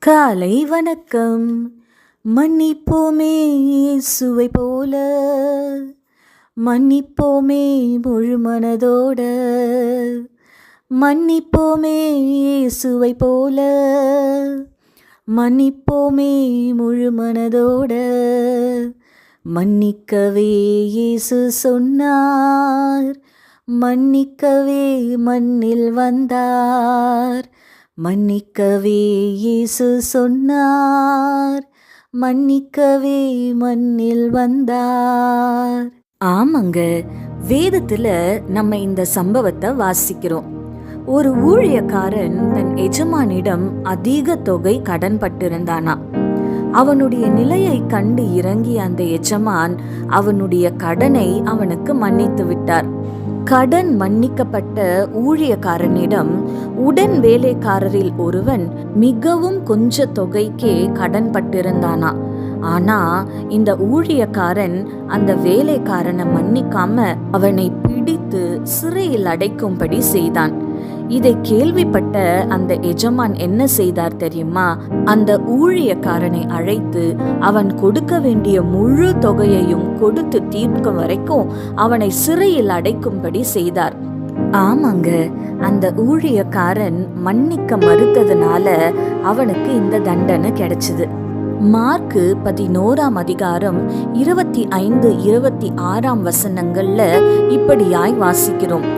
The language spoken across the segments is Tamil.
காலை வணக்கம். மன்னிப்போமே இயேசுவை போல, மன்னிப்போமே முழு மனதோட, மன்னிப்போமே இயேசுவை போல, மன்னிப்போமே முழு மனதோட. மன்னிக்கவே இயேசு சொன்னார், மன்னிக்கவே மண்ணில் வந்தார். மன்னிக்கவே இயேசு சொன்னார், மன்னிக்கவே மண்ணில் வந்தார். ஆமாங்க, வேதத்துல நம்ம இந்த சம்பவத்தை வாசிக்கிறோம். ஒரு ஊழியக்காரன் தன் எஜமானிடம் அதிக தொகை கடன் பட்டிருந்தானா. அவனுடைய நிலையை கண்டு இறங்கிய அந்த எஜமான் அவனுடைய கடனை அவனுக்கு மன்னித்து விட்டார். கடன் மன்னிக்கப்பட்ட ஊழியக்காரனிடம் உடன் வேலைக்காரரில் ஒருவன் மிகவும் கொஞ்ச தொகைக்கே கடன் பட்டிருந்தானா. ஆனா இந்த ஊழியக்காரன் அந்த வேலைக்காரனை மன்னிக்காம அவனை பிடித்து சிறையில் அடைக்கும்படி செய்தான். இதை கேள்விப்பட்ட அந்த எஜமான் என்ன செய்தார் தெரியுமா? அந்த ஊழியக்காரனை அழைத்து அவன் கொடுக்க வேண்டிய முழு தொகையையும் கொடுத்து தீர்க்கும் வரைக்கும் அவனை சிறையில் அடைக்கும்படி செய்தார். ஆமாங்க, அந்த ஊழியக்காரன் மன்னிக்க மறுத்ததுனால அவனுக்கு இந்த தண்டனை கிடைச்சது. மார்க்கு 11ஆம் அதிகாரம் 25, 26 வசனங்கள்ல இப்படியாய் வாசிக்கிறோம்.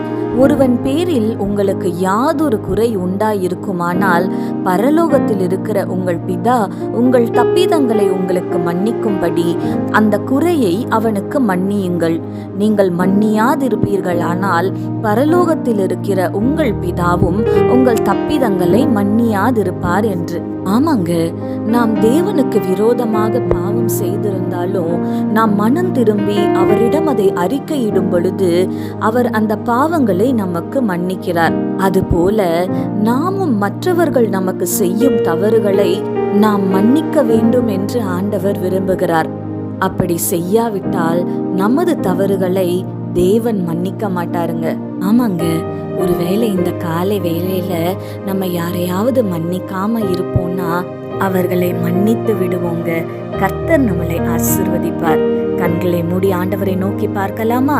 ஒருவன் பேரில் உங்களுக்கு யாதொரு குறை உண்டாயிருக்குமானால் பரலோகத்தில் இருக்கிற உங்கள் பிதா உங்கள் தப்பிதங்களை உங்களுக்கு மன்னிக்கும்படி அந்த குறையை அவனுக்கு மன்னியுங்கள். நீங்கள் மன்னியாதிருப்பீர்களானால் பரலோகத்தில் இருக்கிற உங்கள் பிதாவும் உங்கள் தப்பிதங்களை மன்னியாதிருப்பார் என்று. ஆமாங்க, நாம் தேவனுக்கு விரோதமாக பாவம் செய்திருந்தாலும் நாம் மனம் திரும்பி அவரிடம் அதை அறிக்கையிடும் பொழுது அவர் அந்த பாவங்களை நமக்கு மன்னிக்கிறார். அதுபோல நாமும் மற்றவர்கள் நமக்கு செய்யும் தவறுகளை நாம் மன்னிக்க வேண்டும் என்று ஆண்டவர் விரும்புகிறார். அப்படி செய்யாவிட்டால் நமது தவறுகளை தேவன் மன்னிக்க மாட்டாருங்க. ஆமாங்க, ஒருவேளை இந்த காலை வேளையில நம்ம யாரையாவது மன்னிக்காம இருப்போம்னா அவர்களை மன்னித்து விடுவோங்க. கர்த்தர் நம்மளை ஆசீர்வதிப்பார். கண்களை மூடி ஆண்டவரை நோக்கி பார்க்கலாமா?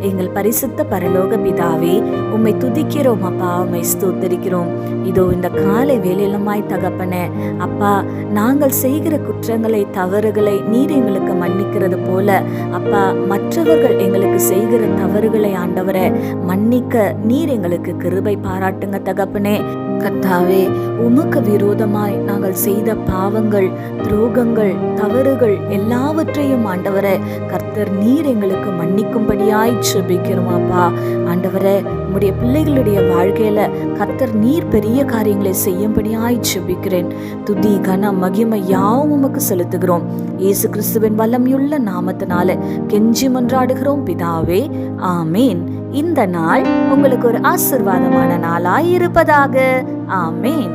எங்கள் பரிசுத்த பரலோக பிதாவே, உம்மை துதிக்கிறோம் அப்பா, உம்மை ஸ்தோத்தரிக்கிறோம். இதோ இந்த காலை வேலையிலுமாய் தகப்பனே அப்பா, நாங்கள் செய்கிற குற்றங்களை தவறுகளை நீர் எங்களுக்கு மன்னிக்கிறது போல அப்பா, மற்றவர்கள் எங்களுக்கு செய்கிற தவறுகளை ஆண்டவரை மன்னிக்க நீர் எங்களுக்கு கிருபை பாராட்டுங்க தகப்பனே. கர்த்தாவே, உமக்கு விரோதமாய் நாங்கள் செய்த பாவங்கள், துரோகங்கள், தவறுகள் எல்லாவற்றையும் ஆண்டவரே கர்த்தர் நீர் எங்களுக்கு மன்னிக்கும்படியாய் ஜெபிக்கிறோம் அப்பா. ஆண்டவரே, உம்முடைய பிள்ளைகளுடைய வாழ்க்கையில கர்த்தர் நீர் பெரிய காரியங்களை செய்யும்படியாய் ஜெபிக்கிறேன். துதி கன மகிமை யாவும் உமக்கு செலுத்துகிறோம். இயேசு கிறிஸ்துவின் வல்லமையுள்ள நாமத்தினால கெஞ்சி மன்றாடுகிறோம் பிதாவே, ஆமேன். இந்த நாள் உங்களுக்கு ஒரு ஆசீர்வாதமான நாளாய் இருப்பதாக. ஆமேன்.